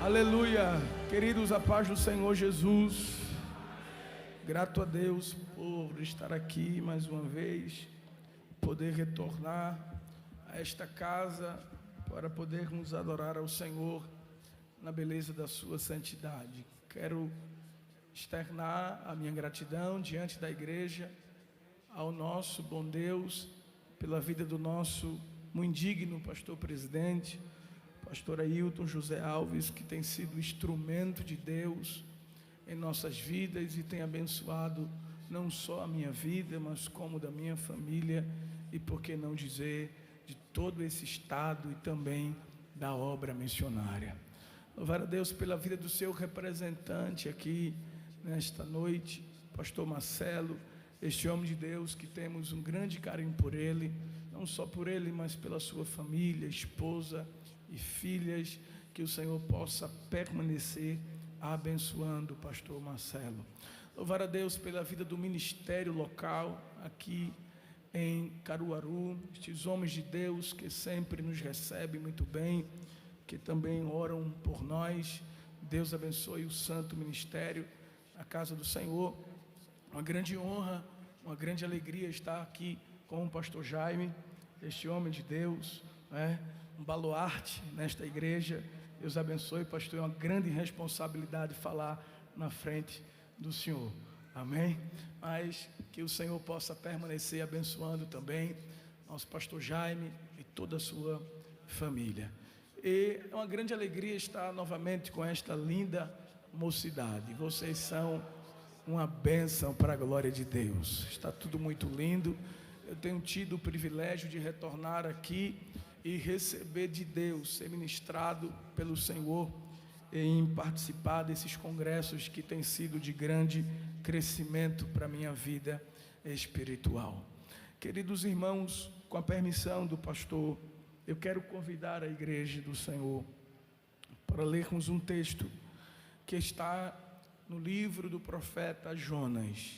Aleluia, queridos, a paz do Senhor Jesus. Grato a Deus por estar aqui mais uma vez, poder retornar a esta casa para podermos adorar ao Senhor na beleza da sua santidade. Quero externar a minha gratidão diante da igreja ao nosso bom Deus pela vida do nosso muito digno pastor presidente, pastor Ailton José Alves, que tem sido instrumento de Deus em nossas vidas e tem abençoado não só a minha vida, mas como da minha família e, por que não dizer, de todo esse estado e também da obra missionária. Louvar a Deus pela vida do seu representante aqui nesta noite, pastor Marcelo, este homem de Deus que temos um grande carinho por ele, não só por ele, mas pela sua família, esposa e filhas, que o Senhor possa permanecer abençoando o pastor Marcelo. Louvar a Deus pela vida do ministério local aqui em Caruaru, estes homens de Deus que sempre nos recebem muito bem, que também oram por nós. Deus abençoe o santo ministério, a casa do Senhor. Uma grande honra, uma grande alegria estar aqui com o pastor Jaime, este homem de Deus, um baluarte nesta igreja. Deus abençoe, pastor. É uma grande responsabilidade falar na frente do Senhor, amém? Mas que o Senhor possa permanecer abençoando também nosso pastor Jaime e toda a sua família. E é uma grande alegria estar novamente com esta linda mocidade. Vocês são uma bênção para a glória de Deus. Está tudo muito lindo. Eu tenho tido o privilégio de retornar aqui e receber de Deus, ser ministrado pelo Senhor em participar desses congressos que têm sido de grande crescimento para a minha vida espiritual. Queridos irmãos, com a permissão do pastor, eu quero convidar a igreja do Senhor para lermos um texto que está no livro do profeta Jonas.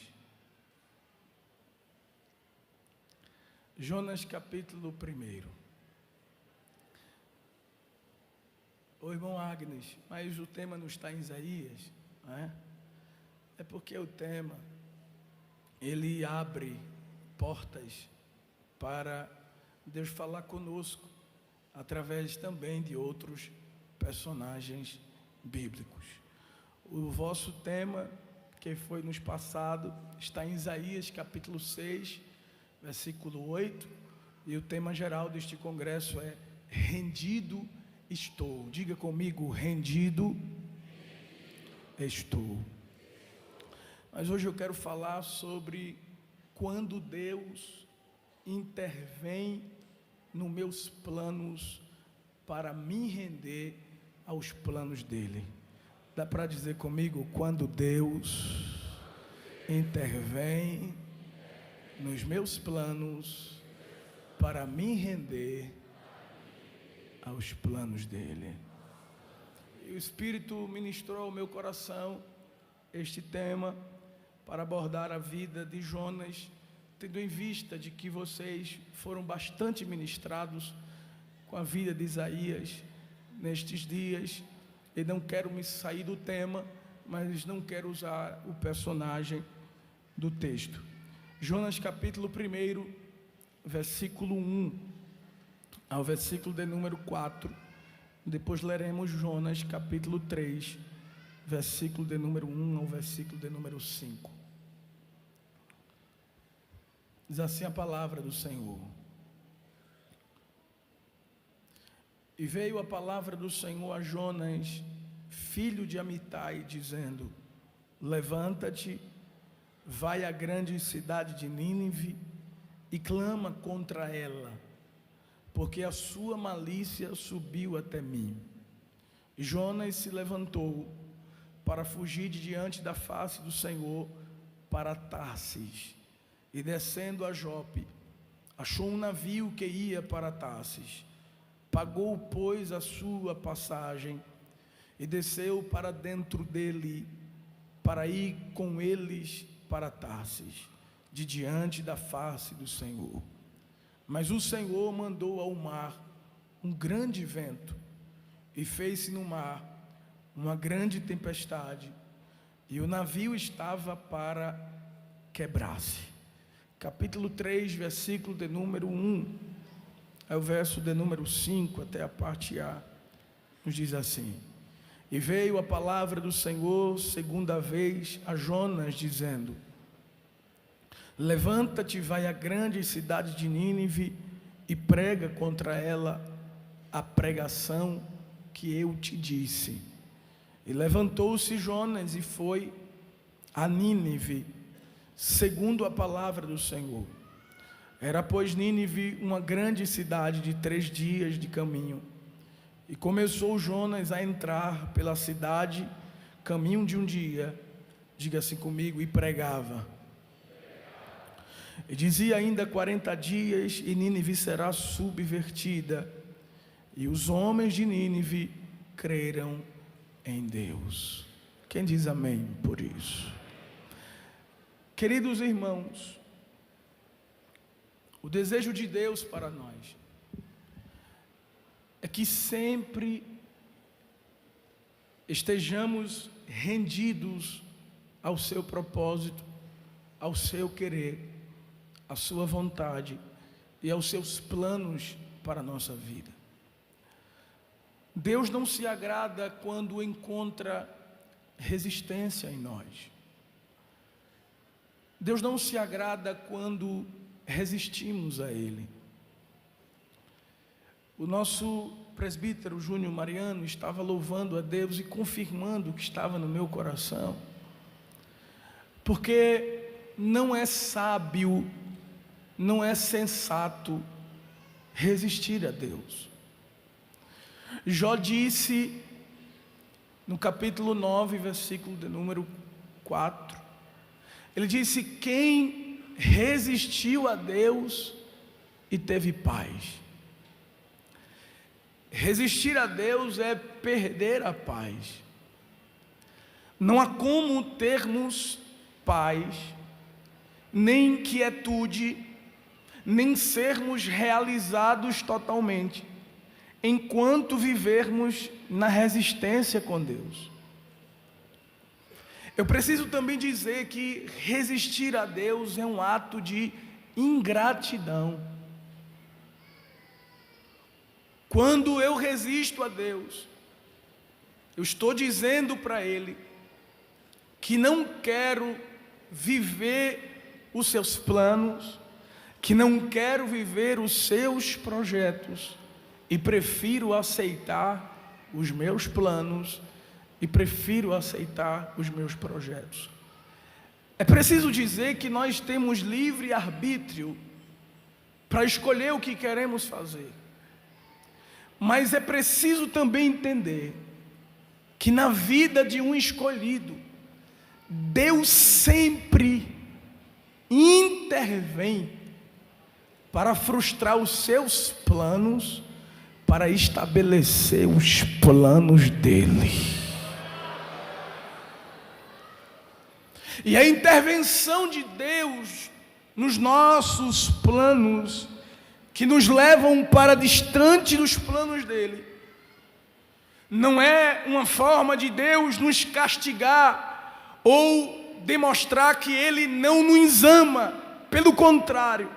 Jonas capítulo 1. Ô irmão Agnes, mas o tema não está em Isaías, não é? É porque o tema, ele abre portas para Deus falar conosco, através também de outros personagens bíblicos. O vosso tema, que foi nos passado, está em Isaías capítulo 6, versículo 8, e o tema geral deste congresso é rendido estou. Diga comigo, rendido estou. Mas hoje eu quero falar sobre quando Deus intervém nos meus planos para me render aos planos dele. Dá para dizer comigo, quando Deus intervém nos meus planos para me render aos planos dele. E o Espírito ministrou ao meu coração este tema para abordar a vida de Jonas, tendo em vista de que vocês foram bastante ministrados com a vida de Isaías nestes dias. E não quero me sair do tema, mas não quero usar o personagem do texto. Jonas capítulo 1, versículo 1 ao versículo de número 4, depois leremos Jonas capítulo 3, versículo de número 1 ao versículo de número 5. Diz assim a palavra do Senhor: E veio a palavra do Senhor a Jonas, filho de Amitai, dizendo: Levanta-te, vai à grande cidade de Nínive e clama contra ela, porque a sua malícia subiu até mim. Jonas se levantou para fugir de diante da face do Senhor para Tarsis, e descendo a Jope, achou um navio que ia para Tarsis. Pagou, pois, a sua passagem e desceu para dentro dele, para ir com eles para Tarsis, de diante da face do Senhor. Mas o Senhor mandou ao mar um grande vento, e fez-se no mar uma grande tempestade, e o navio estava para quebrar-se. Capítulo 3, versículo de número 1, é o verso de número 5 até a parte A, nos diz assim: E veio a palavra do Senhor segunda vez a Jonas, dizendo: Levanta-te, vai à grande cidade de Nínive e prega contra ela a pregação que eu te disse. E levantou-se Jonas e foi a Nínive, segundo a palavra do Senhor. Era, pois, Nínive uma grande cidade de 3 dias de caminho. E começou Jonas a entrar pela cidade, caminho de um dia, diga-se comigo, e pregava. E dizia ainda 40 dias, e Nínive será subvertida, e os homens de Nínive creram em Deus. Quem diz amém por isso? Queridos irmãos, o desejo de Deus para nós é que sempre estejamos rendidos ao seu propósito, ao seu querer, à sua vontade e aos seus planos para a nossa vida. Deus não se agrada quando encontra resistência em nós. Deus não se agrada quando resistimos a Ele. O nosso presbítero Júnior Mariano estava louvando a Deus e confirmando o que estava no meu coração, porque não é sábio, não é sensato resistir a Deus. Jó disse no capítulo 9, versículo de número 4, ele disse: quem resistiu a Deus e teve paz. Resistir a Deus é perder a paz. Não há como termos paz, nem quietude, nem sermos realizados totalmente, enquanto vivermos na resistência com Deus. Eu preciso também dizer que resistir a Deus é um ato de ingratidão. Quando eu resisto a Deus, eu estou dizendo para Ele que não quero viver os seus planos, que não quero viver os seus projetos, e prefiro aceitar os meus planos, e prefiro aceitar os meus projetos. É preciso dizer que nós temos livre arbítrio para escolher o que queremos fazer. Mas é preciso também entender que na vida de um escolhido, Deus sempre intervém para frustrar os seus planos, para estabelecer os planos dele. E a intervenção de Deus nos nossos planos, que nos levam para distante dos planos dele, não é uma forma de Deus nos castigar ou demonstrar que ele não nos ama. Pelo contrário,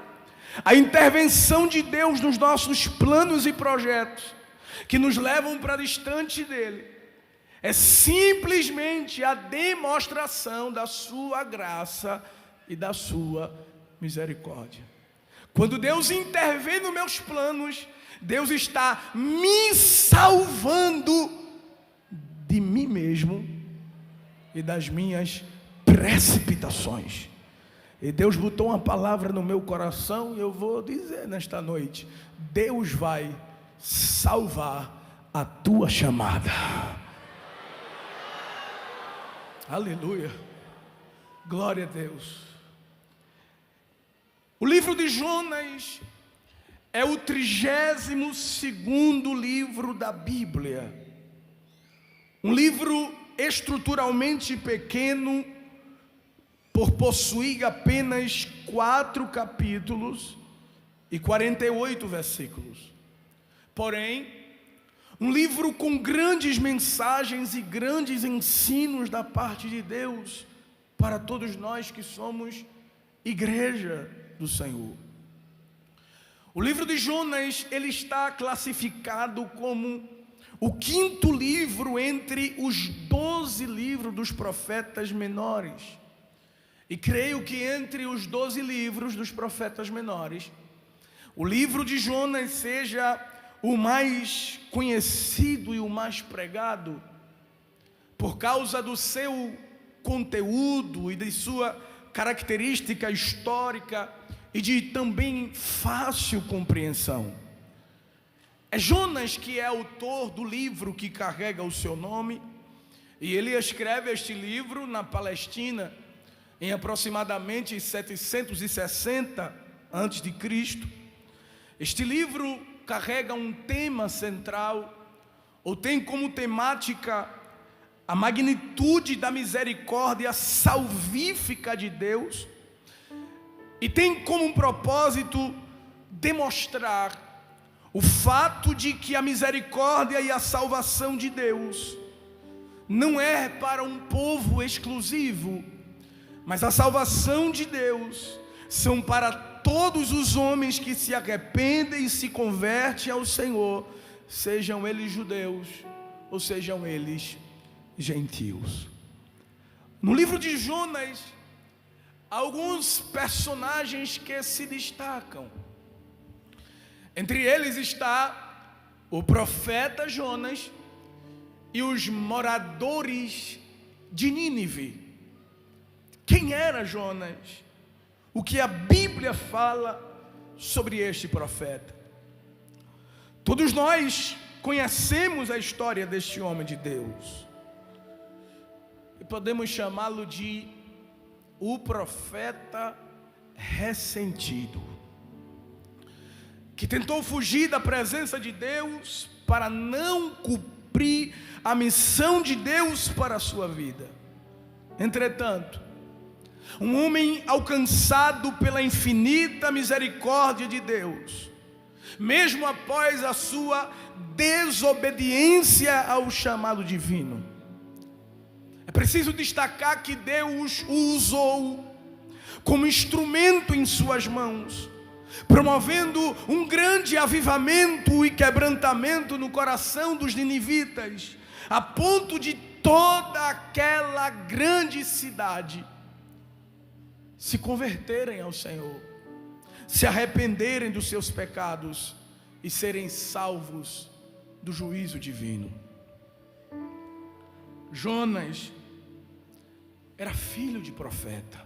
a intervenção de Deus nos nossos planos e projetos, que nos levam para distante dele, é simplesmente a demonstração da sua graça e da sua misericórdia. Quando Deus intervém nos meus planos, Deus está me salvando de mim mesmo e das minhas precipitações. E Deus botou uma palavra no meu coração e eu vou dizer nesta noite: Deus vai salvar a tua chamada. Aleluia, glória a Deus. O livro de Jonas é o 32º livro da Bíblia. Um livro estruturalmente pequeno, por possuir apenas 4 capítulos e 48 versículos. Porém, Um livro com grandes mensagens e grandes ensinos da parte de Deus para todos nós que somos igreja do Senhor. O livro de Jonas, ele está classificado como o 5º livro entre os 12 livros dos profetas menores. E creio que entre os 12 livros dos profetas menores, o livro de Jonas seja o mais conhecido e o mais pregado, por causa do seu conteúdo e de sua característica histórica e de também fácil compreensão. É Jonas que é autor do livro que carrega o seu nome, e ele escreve este livro na Palestina em aproximadamente 760 a.C. Este livro carrega um tema central, ou tem como temática a magnitude da misericórdia salvífica de Deus, e tem como propósito demonstrar o fato de que a misericórdia e a salvação de Deus não é para um povo exclusivo, mas a salvação de Deus são para todos os homens que se arrependem e se convertem ao Senhor, sejam eles judeus ou sejam eles gentios. No livro de Jonas, há alguns personagens que se destacam. Entre eles está o profeta Jonas e os moradores de Nínive. Quem era Jonas? O que a Bíblia fala sobre este profeta? Todos nós conhecemos a história deste homem de Deus, e podemos chamá-lo de o profeta ressentido, que tentou fugir da presença de Deus para não cumprir a missão de Deus para a sua vida. Entretanto, um homem alcançado pela infinita misericórdia de Deus, mesmo após a sua desobediência ao chamado divino, é preciso destacar que Deus o usou como instrumento em suas mãos, promovendo um grande avivamento e quebrantamento no coração dos ninivitas, a ponto de toda aquela grande cidade se converterem ao Senhor, se arrependerem dos seus pecados e serem salvos do juízo divino. Jonas era filho de profeta.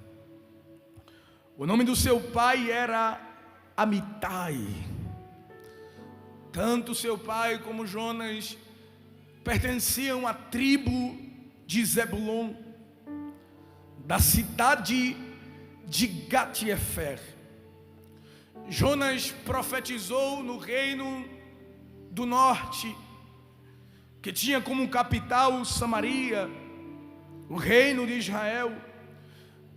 O nome do seu pai era Amitai. Tanto seu pai como Jonas pertenciam à tribo de Zebulon, da cidade de Gat-Hefer. Jonas profetizou no reino do norte, que tinha como capital Samaria, o reino de Israel.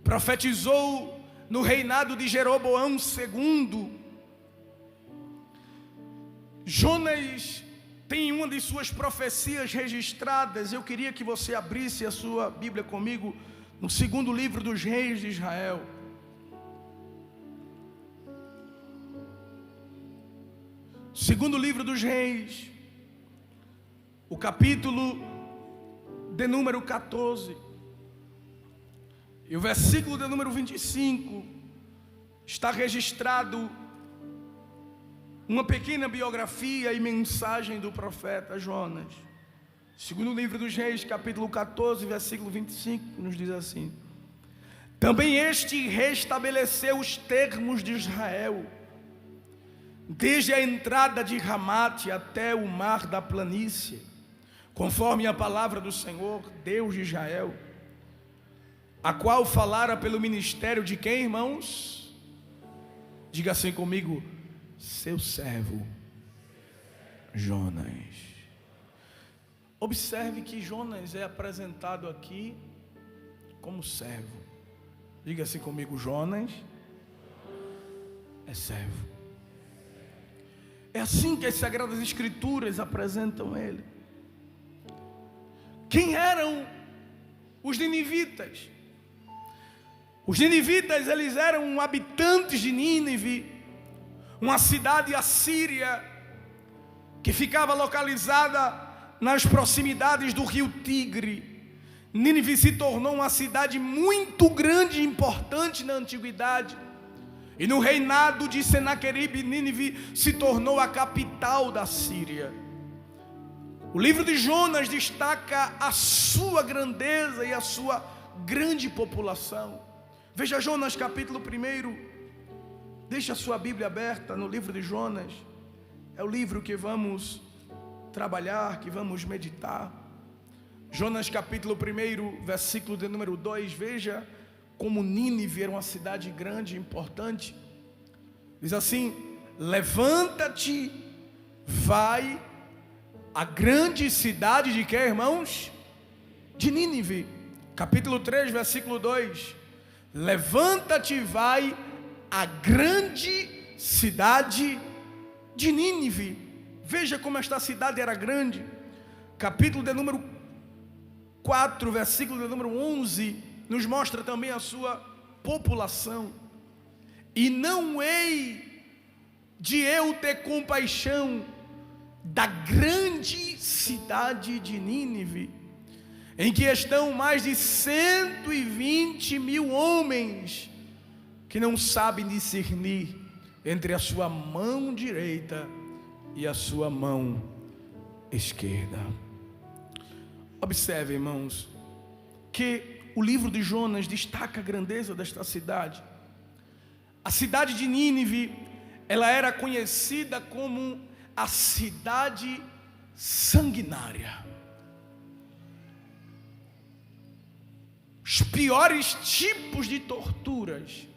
Profetizou no reinado de Jeroboão II. Jonas tem uma de suas profecias registradas. Eu queria que você abrisse a sua Bíblia comigo no 2º livro dos reis de Israel. Segundo livro dos reis, o capítulo de número 14, e o versículo de número 25, está registrado uma pequena biografia e mensagem do profeta Jonas. Segundo livro dos reis, capítulo 14, versículo 25, nos diz assim: também este restabeleceu os termos de Israel, desde a entrada de Ramate até o mar da planície, conforme a palavra do Senhor, Deus de Israel, a qual falara pelo ministério de quem, irmãos? Diga assim comigo: seu servo Jonas. Observe que Jonas é apresentado aqui como servo. Diga assim comigo: Jonas é servo. É assim que as Sagradas Escrituras apresentam ele. Quem eram os ninivitas? Os ninivitas, eles eram habitantes de Nínive, uma cidade assíria que ficava localizada nas proximidades do rio Tigre. Nínive se tornou uma cidade muito grande e importante na antiguidade. E no reinado de Senaqueribe, Nínive se tornou a capital da Síria. O livro de Jonas destaca a sua grandeza e a sua grande população. Veja Jonas capítulo 1. Deixa a sua Bíblia aberta no livro de Jonas. É o livro que vamos trabalhar, que vamos meditar. Jonas capítulo 1, versículo de número 2. Veja como Nínive era uma cidade grande e importante. Diz assim: levanta-te, vai à grande cidade de quê, irmãos? De Nínive. Capítulo 3, versículo 2. Levanta-te, vai à grande cidade de Nínive. Veja como esta cidade era grande. Capítulo de número 4, versículo de número 11, nos mostra também a sua população. E não hei de eu ter compaixão da grande cidade de Nínive, em que estão mais de 120 mil homens, que não sabem discernir entre a sua mão direita e a sua mão esquerda. Observe, irmãos, que o livro de Jonas destaca a grandeza desta cidade. A cidade de Nínive, ela era conhecida como a cidade sanguinária. Os piores tipos de torturas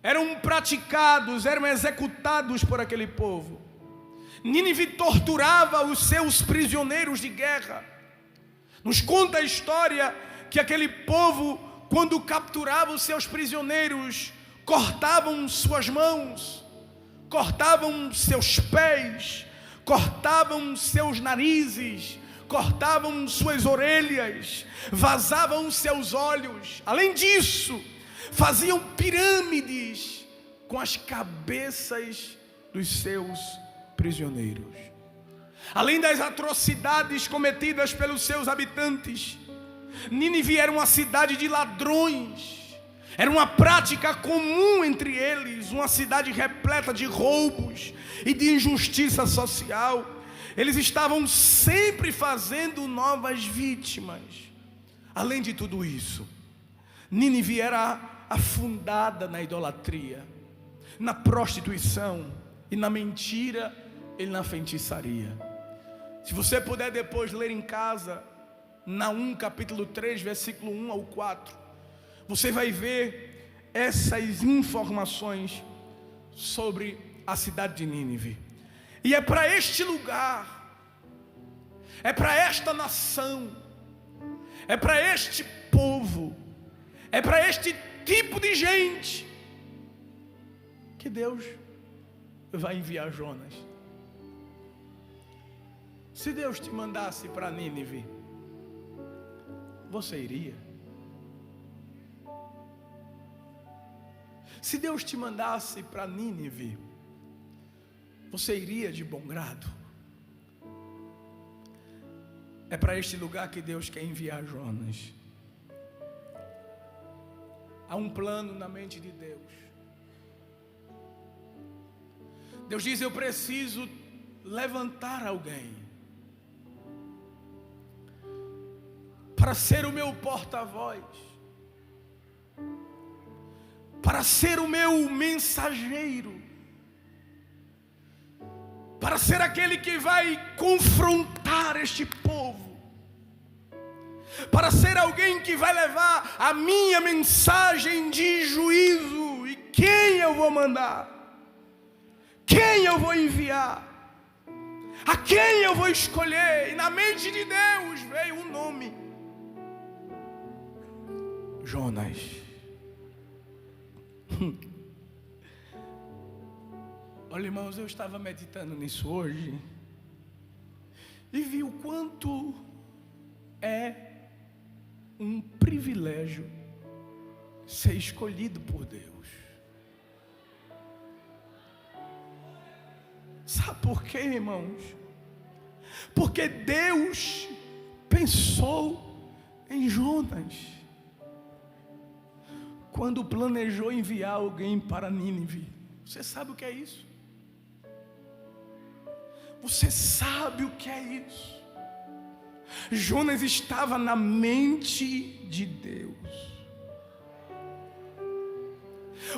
eram praticados, eram executados por aquele povo. Nínive torturava os seus prisioneiros de guerra. Nos conta a história que aquele povo, quando capturava os seus prisioneiros, cortavam suas mãos, cortavam seus pés, cortavam seus narizes, cortavam suas orelhas, vazavam seus olhos. Além disso, faziam pirâmides com as cabeças dos seus prisioneiros. Além das atrocidades cometidas pelos seus habitantes, Nínive era uma cidade de ladrões. Era uma prática comum entre eles, uma cidade repleta de roubos e de injustiça social. Eles estavam sempre fazendo novas vítimas. Além de tudo isso, Nínive era afundada na idolatria, na prostituição e na mentira e na feitiçaria. Se você puder depois ler em casa, Naum capítulo 3, versículo 1 ao 4, você vai ver essas informações sobre a cidade de Nínive. E é para este lugar, é para esta nação, é para este povo, é para este tipo de gente que Deus vai enviar Jonas. Se Deus te mandasse para Nínive, você iria? Se Deus te mandasse para Nínive, você iria de bom grado? É para este lugar que Deus quer enviar Jonas. Há um plano na mente de Deus. Deus diz: eu preciso levantar alguém para ser o meu porta-voz, para ser o meu mensageiro, para ser aquele que vai confrontar este povo, para ser alguém que vai levar a minha mensagem de juízo. E quem eu vou mandar? Quem eu vou enviar? A quem eu vou escolher? E na mente de Deus veio um nome: Jonas. Olha, irmãos, eu estava meditando nisso hoje e vi o quanto é um privilégio ser escolhido por Deus. Sabe por quê, irmãos? Porque Deus pensou em Jonas quando planejou enviar alguém para Nínive. Você sabe o que é isso? Você sabe o que é isso? Jonas estava na mente de Deus.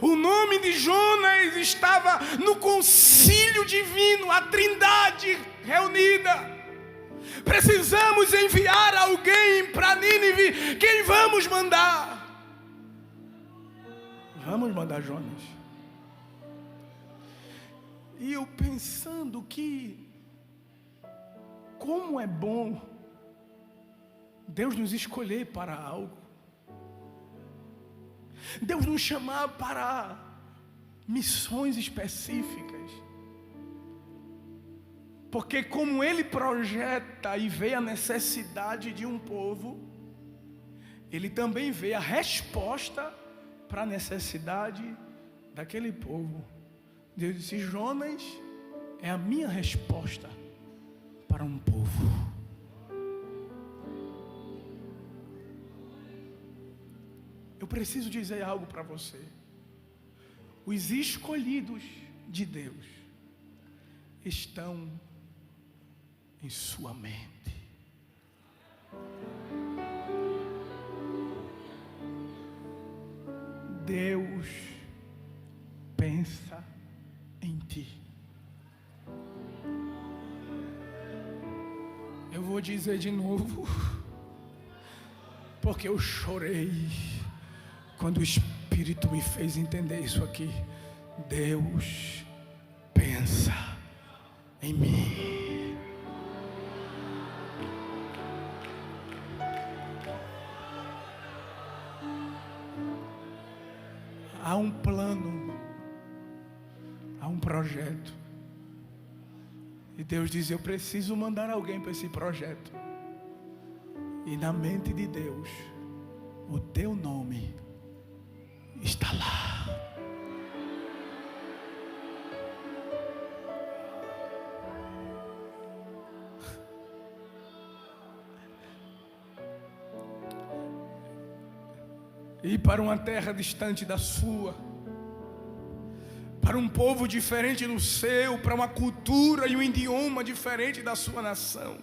O nome de Jonas estava no concílio divino, a Trindade reunida. Precisamos enviar alguém para Nínive. Quem vamos mandar? Vamos mandar Jonas. E eu pensando que como é bom Deus nos escolher para algo. Deus nos chamar para missões específicas. Porque como Ele projeta e vê a necessidade de um povo, Ele também vê a resposta para a necessidade daquele povo. Deus disse: Jonas é a minha resposta para um povo. Eu preciso dizer algo para você. Os escolhidos de Deus estão em sua mente. Deus pensa em ti. Eu vou dizer de novo, porque eu chorei quando o Espírito me fez entender isso aqui. Deus pensa em mim. Há um plano, há um projeto. E Deus diz: eu preciso mandar alguém para esse projeto. E na mente de Deus, o teu nome está lá. Ir para uma terra distante da sua, para um povo diferente do seu, para uma cultura e um idioma diferente da sua nação.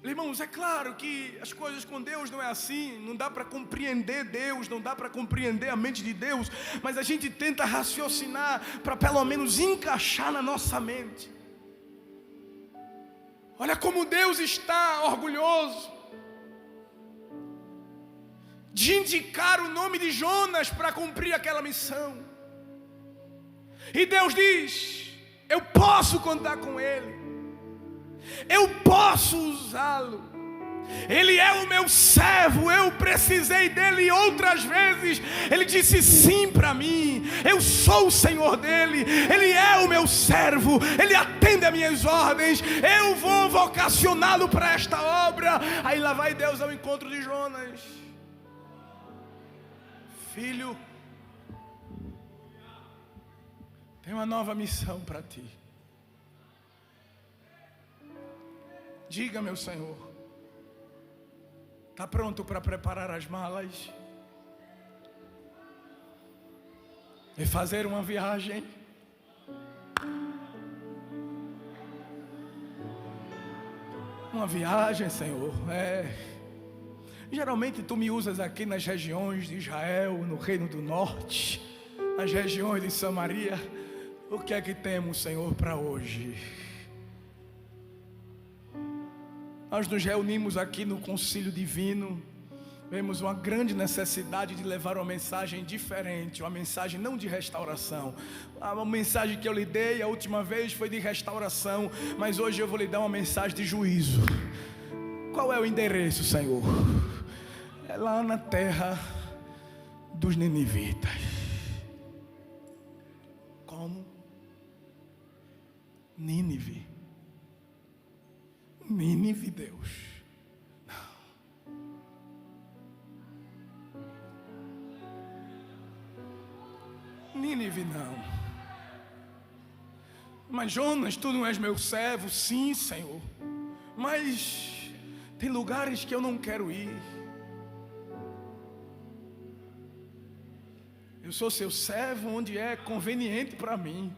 Irmãos, é claro que as coisas com Deus não é assim. Não dá para compreender Deus, não dá para compreender a mente de Deus, mas a gente tenta raciocinar para pelo menos encaixar na nossa mente. Olha como Deus está orgulhoso de indicar o nome de Jonas para cumprir aquela missão. E Deus diz: eu posso contar com ele, eu posso usá-lo. Ele é o meu servo, eu precisei dele outras vezes. Ele disse sim para mim. Eu sou o Senhor dele, ele é o meu servo, ele atende a minhas ordens. Eu vou vocacioná-lo para esta obra. Aí lá vai Deus ao encontro de Jonas. Filho, tem uma nova missão para ti. Diga, meu Senhor, está pronto para preparar as malas e fazer uma viagem? Uma viagem, Senhor, geralmente tu me usas aqui nas regiões de Israel, no Reino do Norte, nas regiões de Samaria. O que é que temos, Senhor, para hoje? Nós nos reunimos aqui no concílio divino. Vemos uma grande necessidade de levar uma mensagem diferente, uma mensagem não de restauração. A mensagem que eu lhe dei a última vez foi de restauração, mas hoje eu vou lhe dar uma mensagem de juízo. Qual é o endereço, Senhor? É lá na terra dos ninivitas. como? Nínive. Nínive, Deus. Não. Nínive não. Mas Jonas, tu não és meu servo? Sim, Senhor. Mas tem lugares que eu não quero ir. Eu sou seu servo onde é conveniente para mim.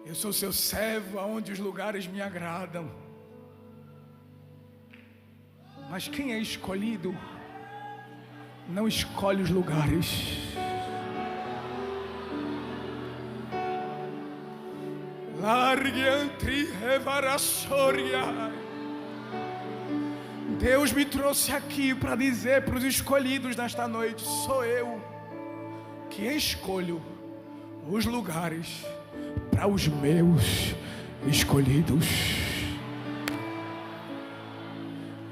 Eu sou seu servo aonde os lugares me agradam. Mas quem é escolhido não escolhe os lugares. Largue entre revarassoria. Deus me trouxe aqui para dizer para os escolhidos nesta noite: sou eu que escolho os lugares para os meus escolhidos.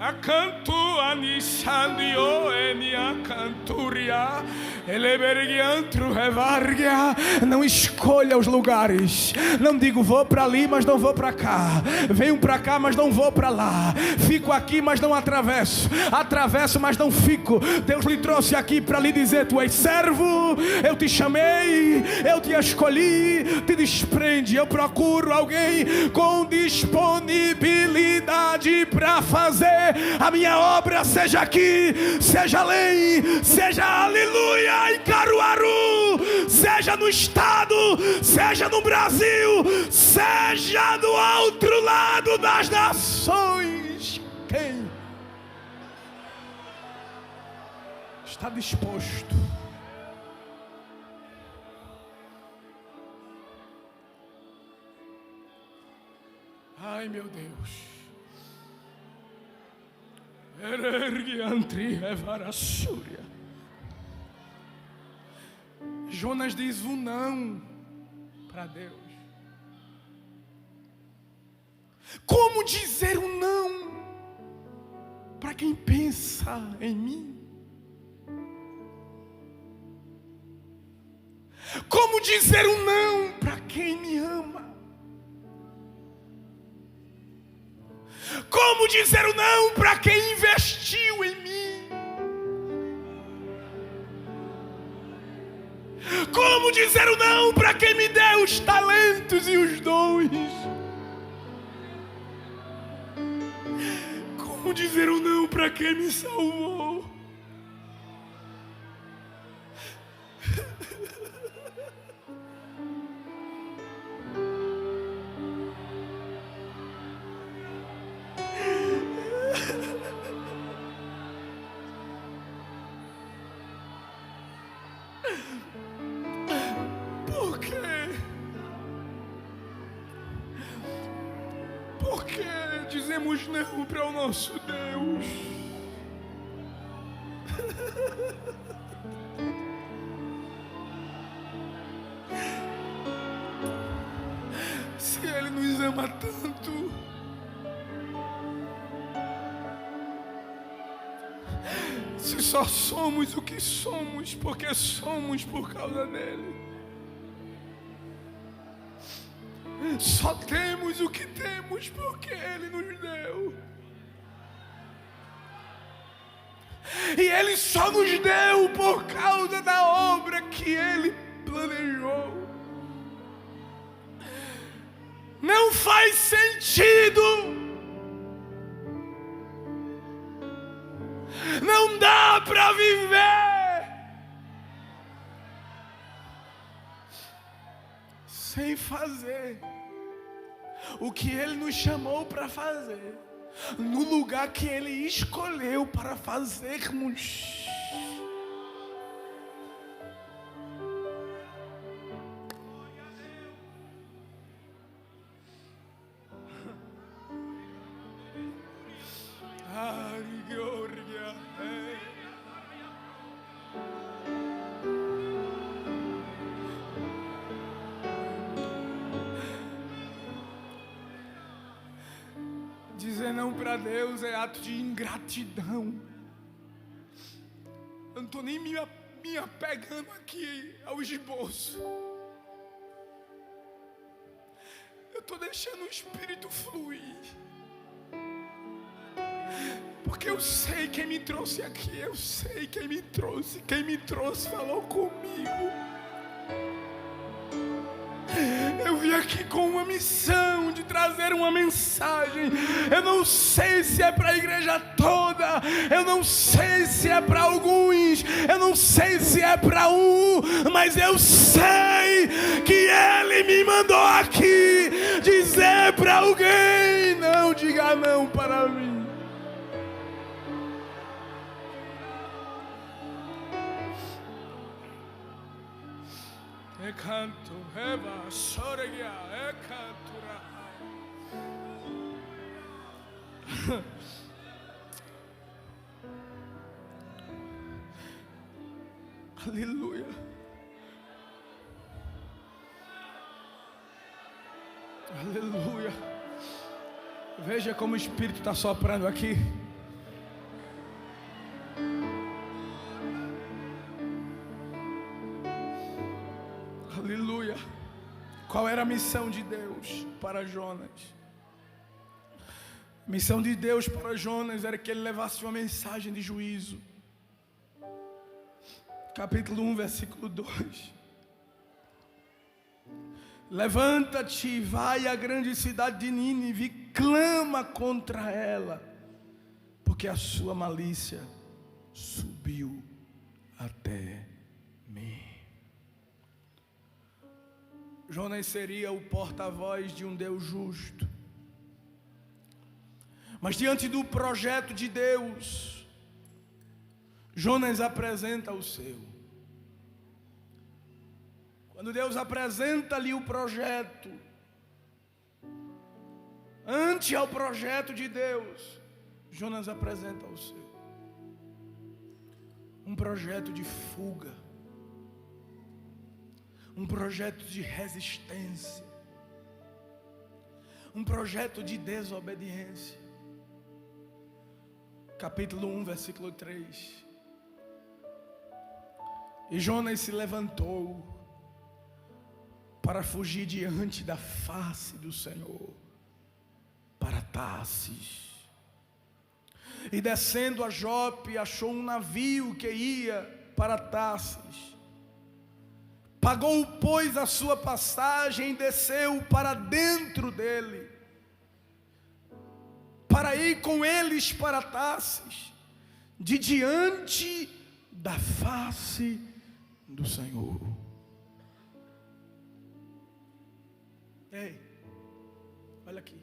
Acanto anissandio enia canturia elebergiantro revargia. Não escolha os lugares. Não digo vou para ali, mas não vou para cá. Venho para cá, mas não vou para lá. Fico aqui, mas não atravesso. Atravesso, mas não fico. Deus lhe trouxe aqui para lhe dizer: tu és servo, eu te chamei, eu te escolhi. Te desprende. Eu procuro alguém com disponibilidade para fazer a minha obra, seja aqui, seja além, seja aleluia em Caruaru, seja no estado, seja no Brasil, seja do outro lado das nações. Quem está disposto? Ai, meu Deus. Jonas diz um não para Deus. Como dizer um não para quem pensa em mim? Como dizer um não para quem me ama? Como dizer o não para quem investiu em mim? Como dizer o não para quem me deu os talentos e os dons? Como dizer o não para quem me salvou? Por quê? Por que dizemos não para o nosso Deus? Se Ele nos ama tanto, se só somos o que somos porque somos por causa dele, só temos o que temos porque ele nos deu, e ele só nos deu por causa da obra que ele planejou. Não faz sentido, não dá para viver sem fazer o que Ele nos chamou para fazer, no lugar que Ele escolheu para fazermos. Dizer não para Deus é ato de ingratidão. Eu não estou nem me me apegando aqui ao esboço. Eu estou deixando o Espírito fluir. Porque eu sei quem me trouxe aqui. Eu sei quem me trouxe. Quem me trouxe falou comigo. Eu vim aqui com uma missão de trazer uma mensagem. Eu não sei se é para a igreja toda. Eu não sei se é para alguns. Eu não sei se é para mas eu sei que Ele me mandou aqui dizer para alguém: não diga não para mim. Canto, Eva, Soregia, Cantura. Aleluia. Aleluia. Veja como o Espírito está soprando aqui. Aleluia. Qual era a missão de Deus para Jonas? A missão de Deus para Jonas era que ele levasse uma mensagem de juízo. Capítulo 1, versículo 2. Levanta-te e vai à grande cidade de Nínive e clama contra ela, porque a sua malícia subiu até mim. Jonas seria o porta-voz de um Deus justo. Mas diante do projeto de Deus, Jonas apresenta o seu. Quando Deus apresenta-lhe o projeto, ante ao projeto de Deus, Jonas apresenta o seu. Um projeto de fuga. Um projeto de resistência. Um projeto de desobediência. Capítulo 1, versículo 3. E Jonas se levantou para fugir diante da face do Senhor para Tarsis. E descendo a Jope, achou um navio que ia para Tarsis. Pagou, pois, a sua passagem e desceu para dentro dele, para ir com eles para Tarsis, de diante da face do Senhor. Ei, olha aqui.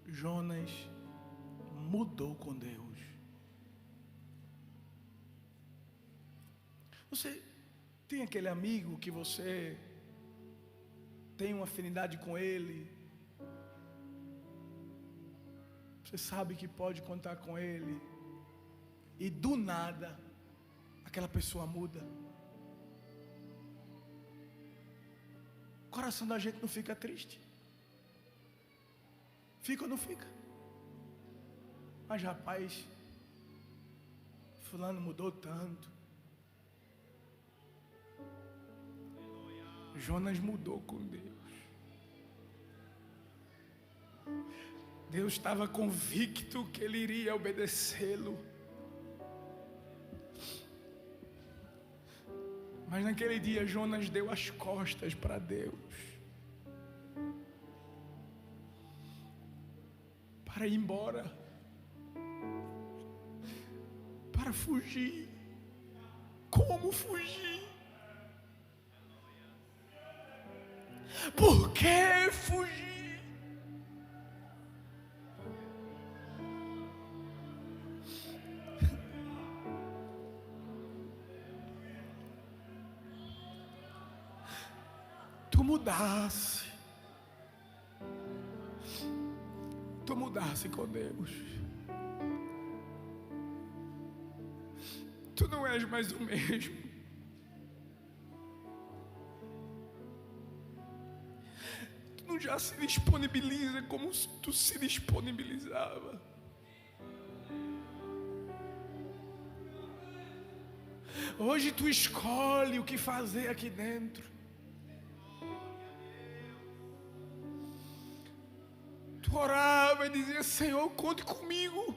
Jonas mudou com Deus. Você tem aquele amigo que você tem uma afinidade com ele, você sabe que pode contar com ele, e do nada aquela pessoa muda. O coração da gente não fica triste? Fica ou não fica? Mas rapaz, fulano mudou tanto. Jonas mudou com Deus. Deus estava convicto que ele iria obedecê-lo. Mas naquele dia Jonas deu as costas para Deus, para ir embora, para fugir. Como fugir? Por que fugir? Tu mudasse com Deus. Tu não és mais o mesmo. Tu não já se disponibiliza como tu se disponibilizava. Hoje tu escolhe o que fazer aqui dentro. Tu orava e dizia: Senhor, conte comigo.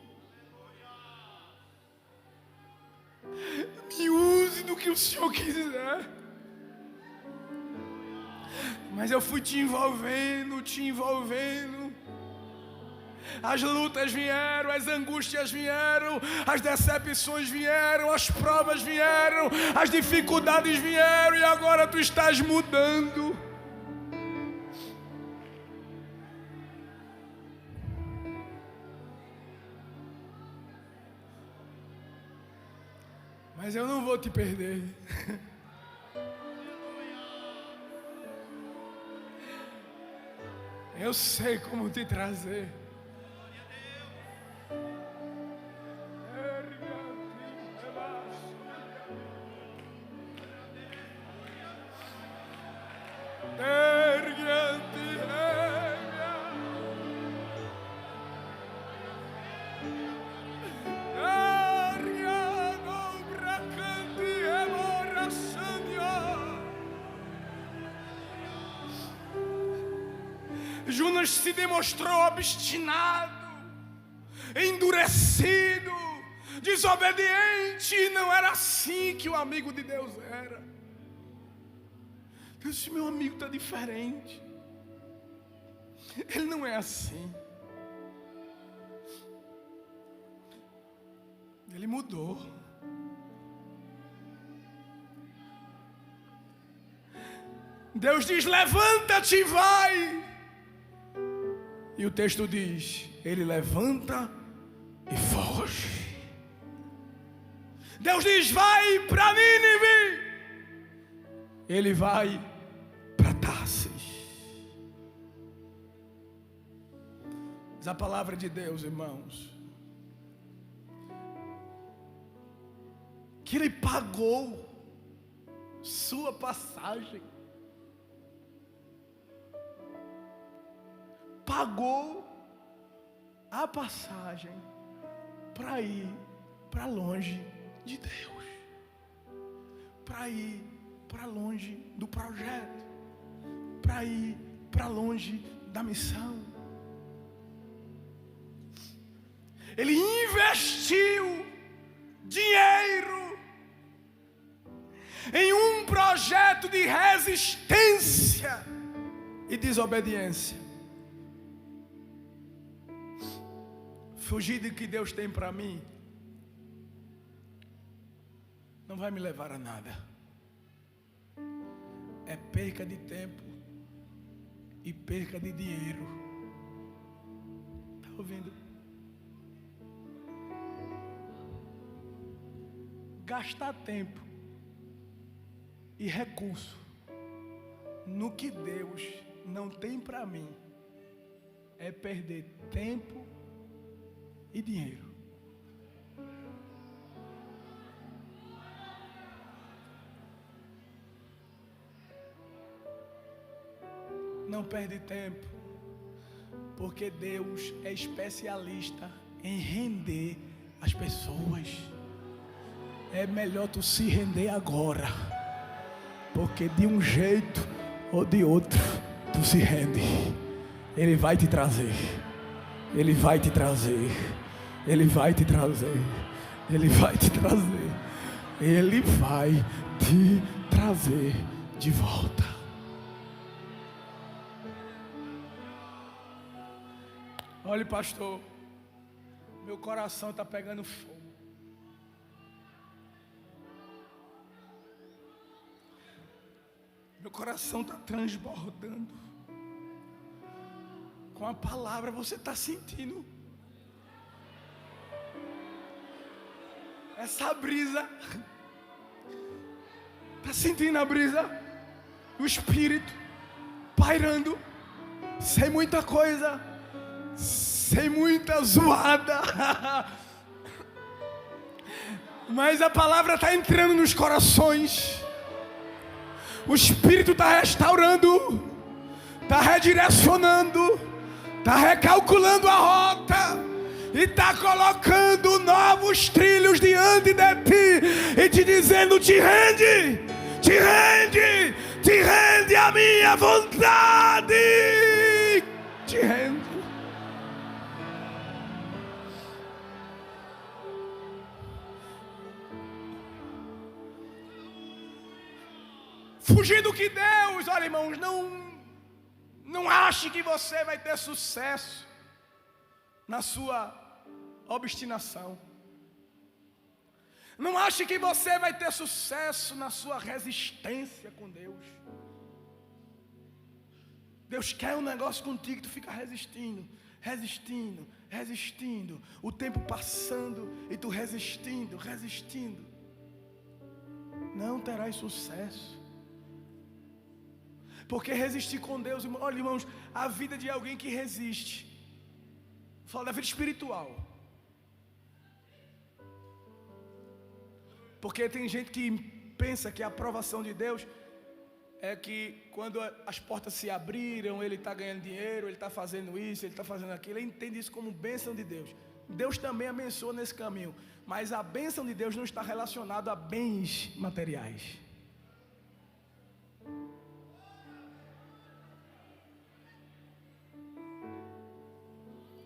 Me use do que o Senhor quiser. Mas eu fui te envolvendo. As lutas vieram, as angústias vieram, as decepções vieram, as provas vieram, as dificuldades vieram, e agora tu estás mudando. Mas eu não vou te perder. Eu sei como te trazer. Jonas se demonstrou obstinado, endurecido, desobediente. Não era assim que o amigo de Deus era. Deus disse: meu amigo está diferente. Ele não é assim. Ele mudou. Deus diz: levanta-te e vai. E o texto diz: ele levanta e foge. Deus diz: vai para Nínive. Ele vai para Tarsis. Mas a palavra de Deus, irmãos, que ele pagou sua passagem. Pagou a passagem para ir para longe de Deus, para ir para longe do projeto, para ir para longe da missão. Ele investiu dinheiro em um projeto de resistência e desobediência. Fugir do que Deus tem para mim não vai me levar a nada. É perca de tempo e perca de dinheiro. Está ouvindo? Gastar tempo e recurso no que Deus não tem para mim é perder tempo e dinheiro. Não perde tempo, porque Deus é especialista em render as pessoas. É melhor tu se render agora, porque de um jeito ou de outro tu se rende. Ele vai te trazer. Ele vai te trazer. Ele vai te trazer. Ele vai te trazer. Ele vai te trazer de volta. Olha, pastor, meu coração está pegando fogo. Meu coração está transbordando. Com a palavra você está sentindo essa brisa. Está sentindo a brisa? O Espírito pairando, sem muita coisa, sem muita zoada. Mas a palavra está entrando nos corações. O Espírito está restaurando, está redirecionando, está recalculando a rota, e está colocando novos trilhos diante de ti e te dizendo: te rende, te rende, te rende a minha vontade, te rende. Fugir do que Deus, olha, irmãos, não ache que você vai ter sucesso na sua obstinação. Não ache que você vai ter sucesso na sua resistência com Deus. Deus quer um negócio contigo, tu fica resistindo, resistindo, resistindo. O tempo passando e tu resistindo, resistindo. Não terás sucesso. Porque resistir com Deus, olha, irmãos, a vida de alguém que resiste, fala da vida espiritual. Porque tem gente que pensa que a aprovação de Deus é que quando as portas se abriram, ele está ganhando dinheiro, ele está fazendo isso, ele está fazendo aquilo. Ele entende isso como bênção de Deus. Deus também abençoa nesse caminho, mas a bênção de Deus não está relacionada a bens materiais.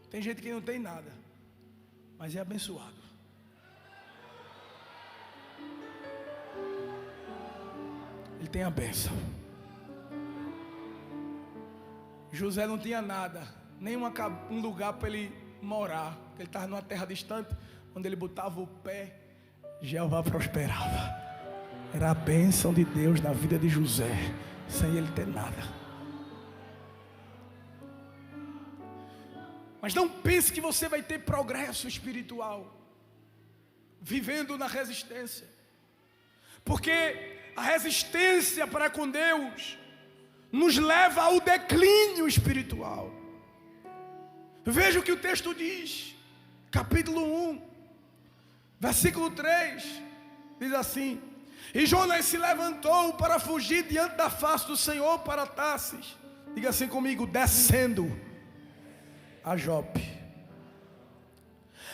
Tem gente que não tem nada, mas é abençoado. Ele tem a bênção. José não tinha nada, nem um lugar para ele morar. Ele estava numa terra distante, onde ele botava o pé, Jeová prosperava. Era a bênção de Deus na vida de José, sem ele ter nada. Mas não pense que você vai ter progresso espiritual vivendo na resistência. Porque a resistência para com Deus nos leva ao declínio espiritual. Veja o que o texto diz, capítulo 1, versículo 3, diz assim: e Jonas se levantou para fugir diante da face do Senhor para Tarsis. Diga assim comigo: descendo a Jope.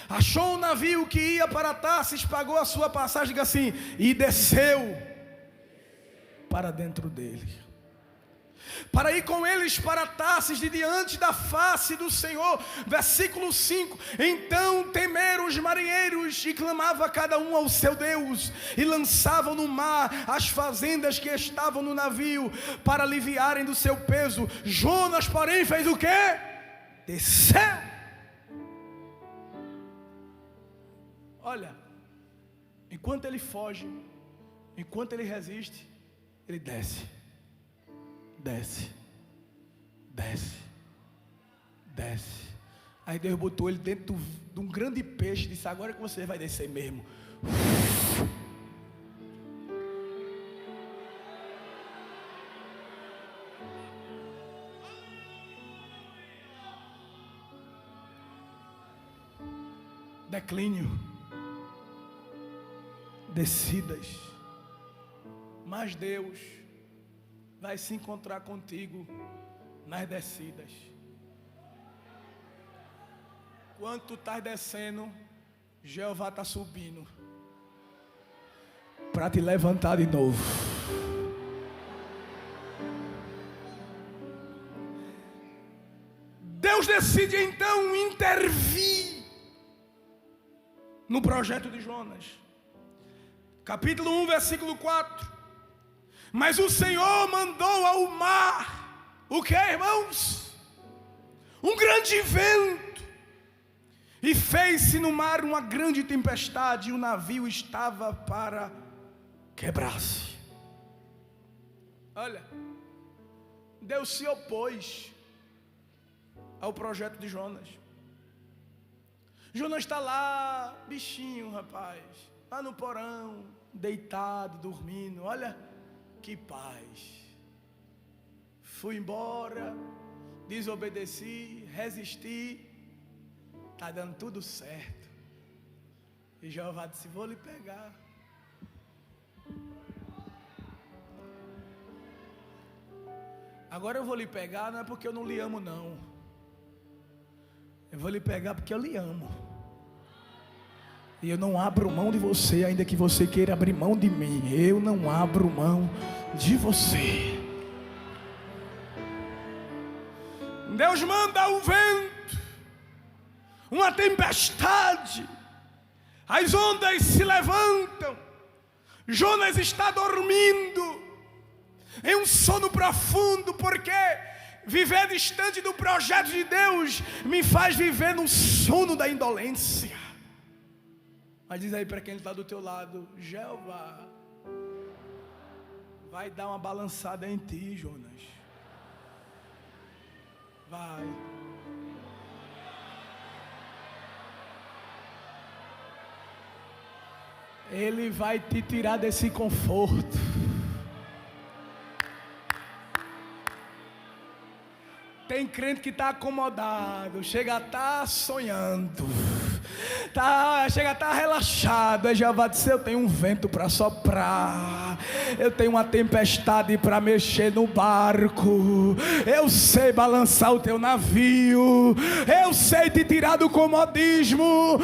Achou um navio que ia para Tarsis, pagou a sua passagem, diga assim, e desceu para dentro dele, para ir com eles para Tarsis, de diante da face do Senhor. Versículo 5: então temeram os marinheiros e clamava cada um ao seu Deus, e lançavam no mar as fazendas que estavam no navio, para aliviarem do seu peso. Jonas, porém, fez o quê? Desceu. Olha, enquanto ele foge, enquanto ele resiste, ele desce, desce, desce, desce. Aí Deus botou ele dentro de um grande peixe e disse: agora que você vai descer mesmo. Declínio, descidas, mas Deus vai se encontrar contigo nas descidas. Quando tu estás descendo, Jeová está subindo para te levantar de novo. Deus decide então intervir no projeto de Jonas. Capítulo 1, versículo 4. Mas o Senhor mandou ao mar, o que, irmãos? Um grande vento, e fez-se no mar uma grande tempestade, e o navio estava para quebrar-se. Olha, Deus se opôs ao projeto de Jonas. Jonas está lá, bichinho, rapaz, lá no porão, deitado, dormindo. Olha que paz. Fui embora, desobedeci, resisti, está dando tudo certo. E Jeová disse: vou lhe pegar. Agora eu vou lhe pegar, não é porque eu não lhe amo, não. Eu vou lhe pegar porque eu lhe amo. E eu não abro mão de você, ainda que você queira abrir mão de mim. Eu não abro mão de você. Deus manda o vento, uma tempestade, as ondas se levantam. Jonas está dormindo em um sono profundo, porque viver distante do projeto de Deus me faz viver no sono da indolência. Mas diz aí para quem está do teu lado: Jeová vai dar uma balançada em ti, Jonas. Vai. Ele vai te tirar desse conforto. Tem crente que está acomodado, chega a estar sonhando, chega a estar relaxado. Aí Jeová disse: eu tenho um vento para soprar, eu tenho uma tempestade para mexer no barco, eu sei balançar o teu navio, eu sei te tirar do comodismo,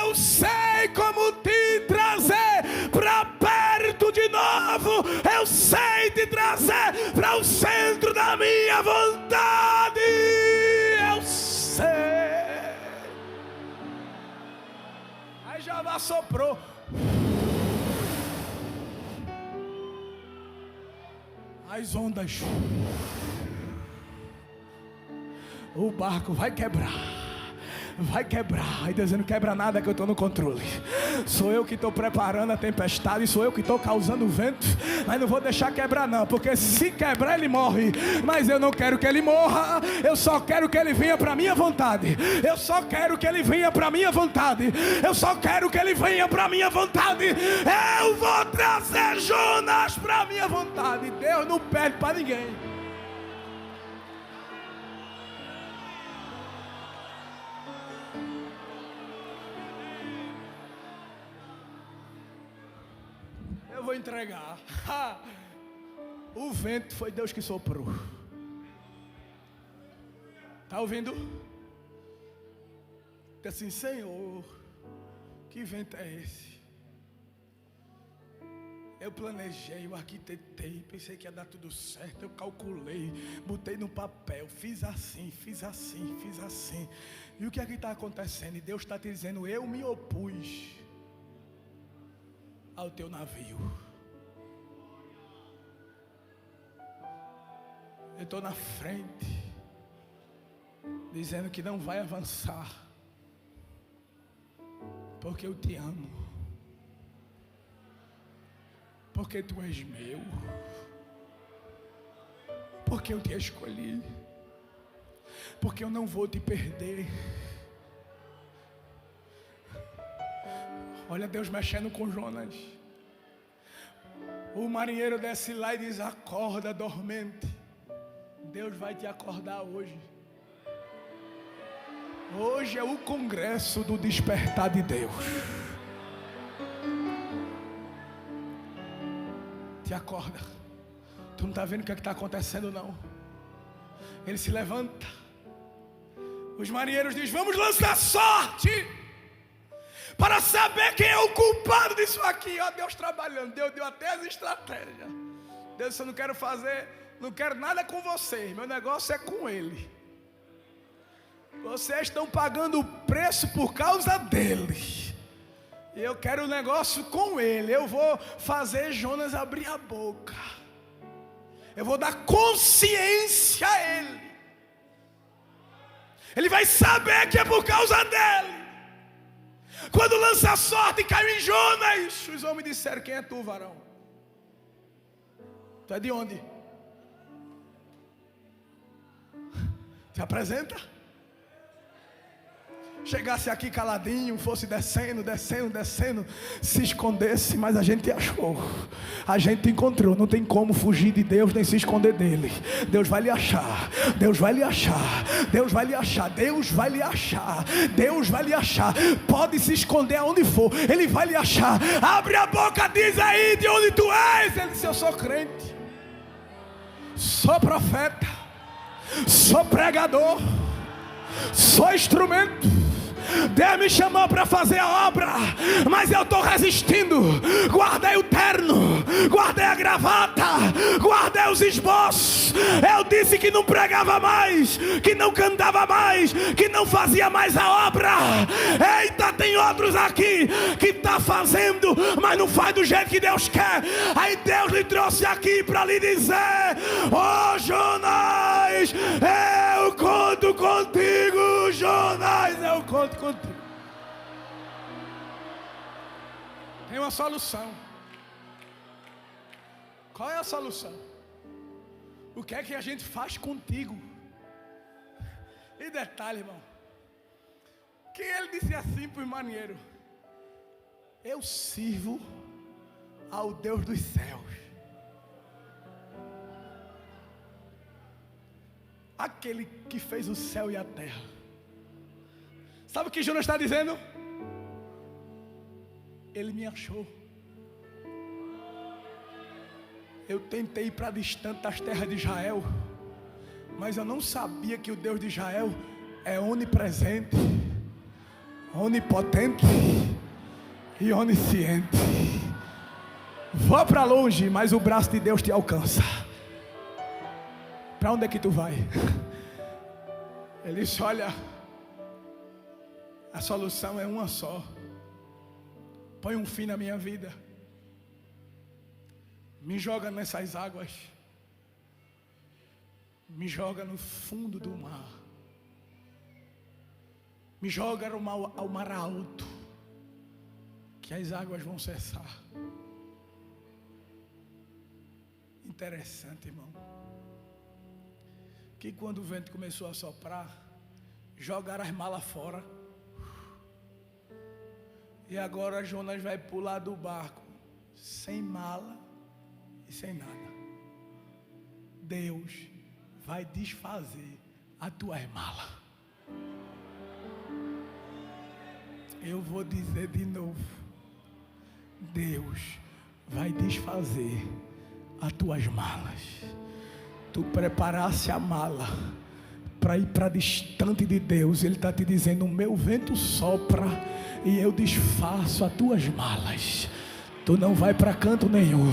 eu sei como te trazer para perto de novo, eu sei te trazer para o centro da minha vontade. Eu sei. Aí Jeová soprou. As ondas. O barco vai quebrar. Vai quebrar. Aí Deus não quebra nada, que eu estou no controle. Sou eu que estou preparando a tempestade, sou eu que estou causando o vento. Mas não vou deixar quebrar não, porque se quebrar ele morre. Mas eu não quero que ele morra, eu só quero que ele venha para a minha vontade. Eu só quero que ele venha para a minha vontade. Eu só quero que ele venha para a minha vontade. Eu vou trazer Jonas para a minha vontade. Deus não perde para ninguém. Vou entregar. O vento foi Deus que soprou. Está ouvindo? Diz assim: Senhor, que vento é esse? Eu planejei, eu arquitetei, pensei que ia dar tudo certo, eu calculei, botei no papel, fiz assim, fiz assim, fiz assim. E o que é que está acontecendo? E Deus está te dizendo: eu me opus ao teu navio. Eu estou na frente, dizendo que não vai avançar, porque eu te amo, porque tu és meu, porque eu te escolhi, porque eu não vou te perder. Olha Deus mexendo com Jonas. O marinheiro desce lá e diz: acorda, dormente. Deus vai te acordar hoje. Hoje é o congresso do despertar de Deus. Te acorda. Tu não está vendo o que está acontecendo não? Ele se levanta. Os marinheiros dizem: vamos lançar sorte para saber quem é o culpado disso aqui. Ó, Deus trabalhando. Deus deu até as estratégias. Deus disse: eu não quero fazer, não quero nada com vocês, meu negócio é com ele. Vocês estão pagando o preço por causa dele. E eu quero o negócio com ele. Eu vou fazer Jonas abrir a boca. Eu vou dar consciência a ele. Ele vai saber que é por causa dele. Quando lança a sorte e caiu em Jonas, os homens disseram: quem é tu, varão? Tu é de onde? Se apresenta. Chegasse aqui caladinho, fosse descendo, se escondesse, mas a gente achou, a gente encontrou. Não tem como fugir de Deus nem se esconder dele. Deus vai lhe achar, Deus vai lhe achar, Deus vai lhe achar, Deus vai lhe achar, Deus vai lhe achar. Pode se esconder aonde for, ele vai lhe achar. Abre a boca, diz aí de onde tu és. Ele disse: eu sou crente, sou profeta, sou pregador, Sou instrumento. Deus me chamou para fazer a obra, mas eu estou resistindo. Guardei o terno, guardei a gravata, guardei os esboços. Eu disse que não pregava mais, que não cantava mais, que não fazia mais a obra. Eita, tem outros aqui que está fazendo, mas não faz do jeito que Deus quer. Aí Deus lhe trouxe aqui para lhe dizer: ô Jonas, eu conto contigo, Jonas, eu conto contigo. Tem uma solução. Qual é a solução? O que é que a gente faz contigo? E detalhe, irmão, que ele disse assim para o marinheiro: eu sirvo ao Deus dos céus, aquele que fez o céu e a terra. Sabe o que Jonas está dizendo? Ele me achou. Eu tentei ir para distante das terras de Israel, mas eu não sabia que o Deus de Israel é onipresente, onipotente e onisciente. Vá para longe, mas o braço de Deus te alcança. Para onde é que tu vai? Ele disse: olha, a solução é uma só. Põe um fim na minha vida. Me joga nessas águas. Me joga no fundo do mar. Me joga ao mar alto, que as águas vão cessar. Interessante, irmão, que quando o vento começou a soprar, jogaram as malas fora. E agora Jonas vai pular do barco sem mala e sem nada. Deus vai desfazer as tuas malas. Eu vou dizer de novo: Deus vai desfazer as tuas malas. Tu preparasse a mala para ir para distante de Deus. Ele está te dizendo: o meu vento sopra e eu desfaço as tuas malas. Tu não vai para canto nenhum.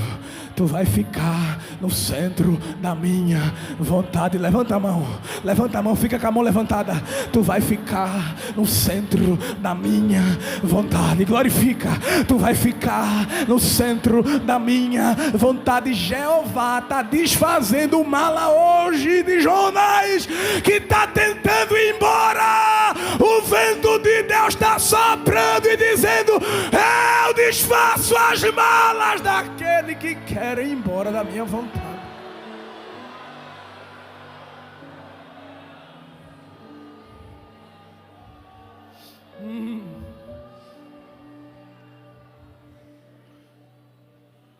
Tu vai ficar no centro da minha vontade. Levanta a mão, fica com a mão levantada. Tu vai ficar no centro da minha vontade. Glorifica. Tu vai ficar no centro da minha vontade. Jeová está desfazendo mala hoje de Jonas, que está tentando ir embora. O vento de Deus está soprando e dizendo: eu desfaço as malas daquele que quer ir embora da minha vontade.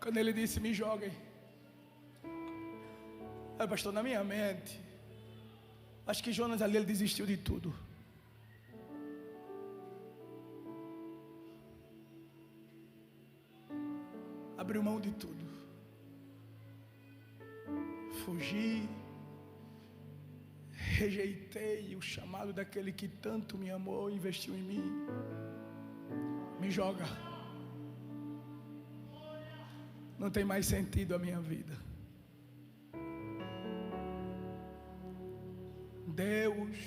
Quando ele disse: me joguem, pastor, na minha mente, acho que Jonas ali, ele desistiu de tudo. Abriu mão de tudo. Fugi. Rejeitei o chamado daquele que tanto me amou e investiu em mim. Me joga. Não tem mais sentido a minha vida. Deus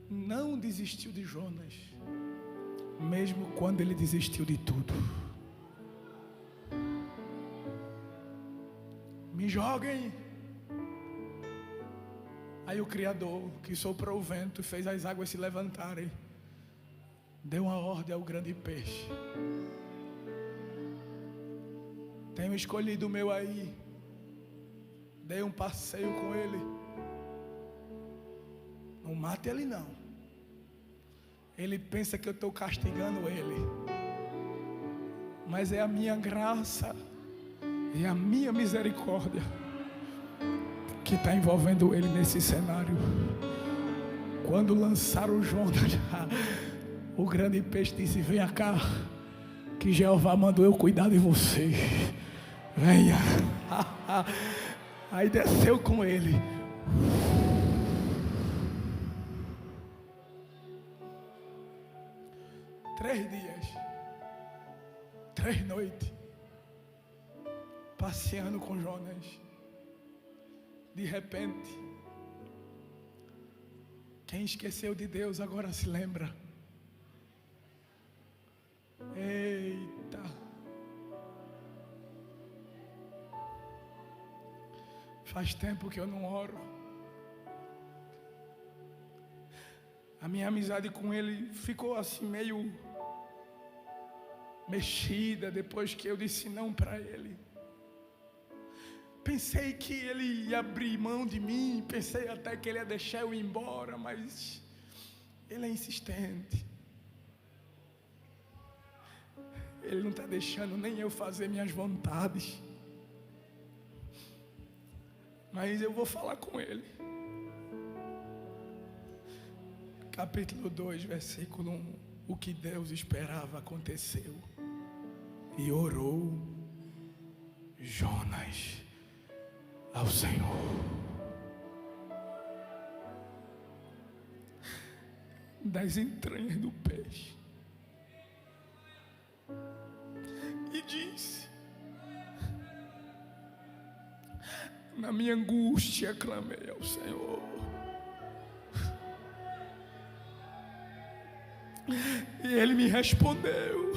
não desistiu de Jonas, mesmo quando ele desistiu de tudo. Me joguem. Aí o Criador, que soprou o vento e fez as águas se levantarem, deu uma ordem ao grande peixe: tenho escolhido o meu aí. Dei um passeio com ele. Não mate ele não. Ele pensa que eu estou castigando ele, mas é a minha graça e a minha misericórdia que está envolvendo ele nesse cenário. Quando lançaram o Jonas, o grande peixe disse: venha cá, que Jeová mandou eu cuidar de você. Venha. Aí desceu com ele. 3 dias, 3 noites, passeando com Jonas. De repente, quem esqueceu de Deus agora se lembra. Eita! Faz tempo que eu não oro. A minha amizade com ele ficou assim meio mexida depois que eu disse não para ele. Pensei que ele ia abrir mão de mim, pensei até que ele ia deixar eu ir embora, mas ele é insistente. Ele não está deixando nem eu fazer minhas vontades. Mas eu vou falar com ele. Capítulo 2, versículo 1. O que Deus esperava aconteceu. E orou Jonas ao Senhor. Das entranhas do peixe. E disse: na minha angústia clamei ao Senhor. E Ele me respondeu.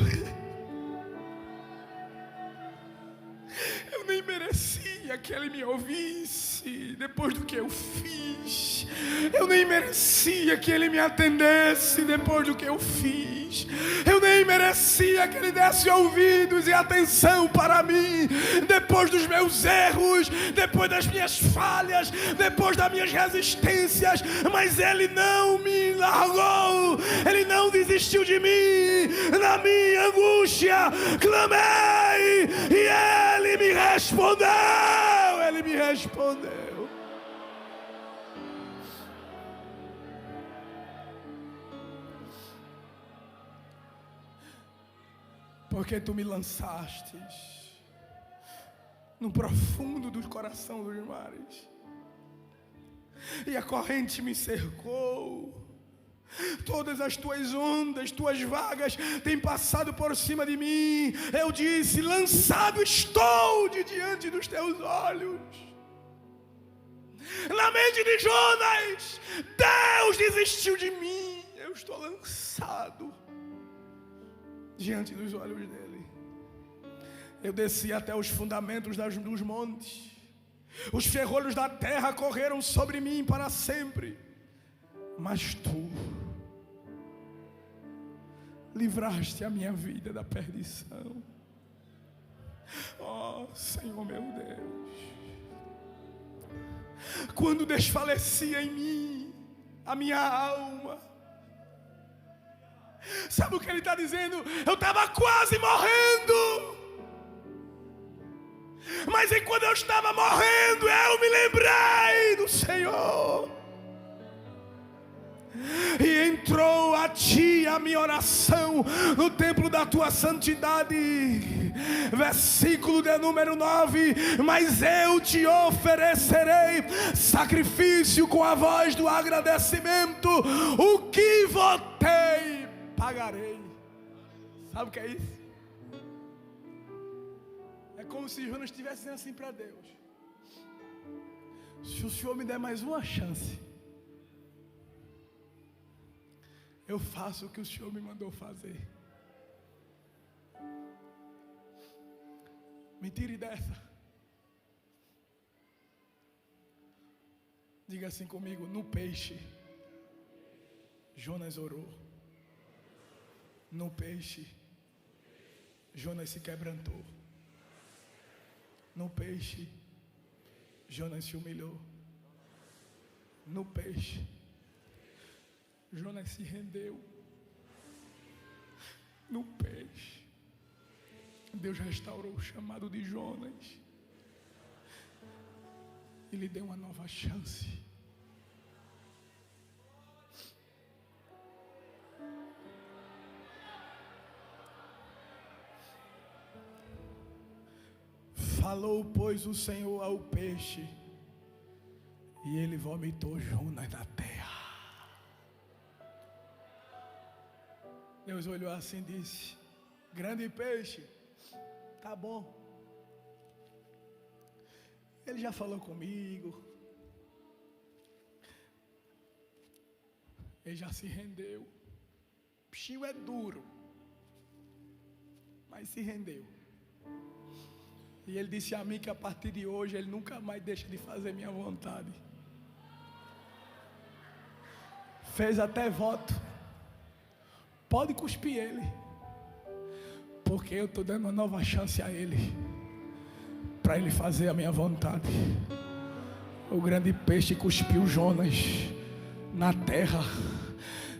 Eu nem merecia que Ele me ouvisse depois do que eu fiz. Eu nem merecia que Ele me atendesse depois do que eu fiz. Eu nem merecia que Ele desse ouvidos e atenção para mim depois dos meus erros, depois das minhas falhas, depois das minhas resistências. Mas Ele não me largou, Ele não desistiu de mim. Na minha angústia clamei e Ele me respondeu. Ele me respondeu. Porque tu me lançastes no profundo do coração dos mares, e a corrente me cercou. Todas as tuas ondas, tuas vagas têm passado por cima de mim. Eu disse: lançado estou de diante dos teus olhos. Na mente de Jonas, Deus desistiu de mim. Eu estou lançado diante dos olhos dele. Eu desci até os fundamentos dos montes. Os ferrolhos da terra correram sobre mim para sempre. Mas tu livraste a minha vida da perdição. Oh, Senhor meu Deus. Quando desfalecia em mim a minha alma, sabe o que ele está dizendo? Eu estava quase morrendo. Mas enquanto eu estava morrendo, eu me lembrei do Senhor. E entrou a ti a minha oração no templo da tua santidade. Versículo de número 9. Mas eu te oferecerei sacrifício com a voz do agradecimento. O que votei, pagarei. Sabe o que é isso? É como se Jonas estivesse dizendo assim para Deus: se o Senhor me der mais uma chance, eu faço o que o Senhor me mandou fazer. Me tire dessa. Diga assim comigo: no peixe, Jonas orou. No peixe, Jonas se quebrantou. No peixe, Jonas se humilhou. No peixe, Jonas se rendeu. No peixe, Deus restaurou o chamado de Jonas e lhe deu uma nova chance. Falou, pois, o Senhor ao peixe, e ele vomitou Jonas da terra. Deus olhou assim e disse: grande peixe, tá bom. Ele já falou comigo. Ele já se rendeu. O bichinho é duro, mas se rendeu. E ele disse a mim que a partir de hoje ele nunca mais deixa de fazer minha vontade. Fez até voto. Pode cuspir ele, porque eu estou dando uma nova chance a ele, para ele fazer a minha vontade. O grande peixe cuspiu Jonas na terra,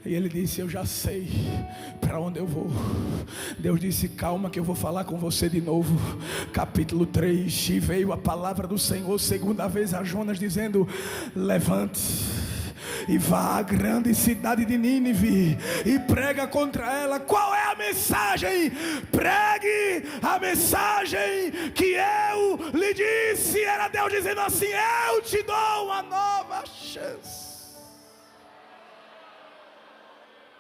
e ele disse: eu já sei para onde eu vou. Deus disse: calma que eu vou falar com você de novo. Capítulo 3. E veio a palavra do Senhor segunda vez a Jonas, dizendo: levante e vá à grande cidade de Nínive e prega contra ela. Qual é a mensagem? Pregue a mensagem que eu lhe disse. Era Deus dizendo assim: eu te dou uma nova chance.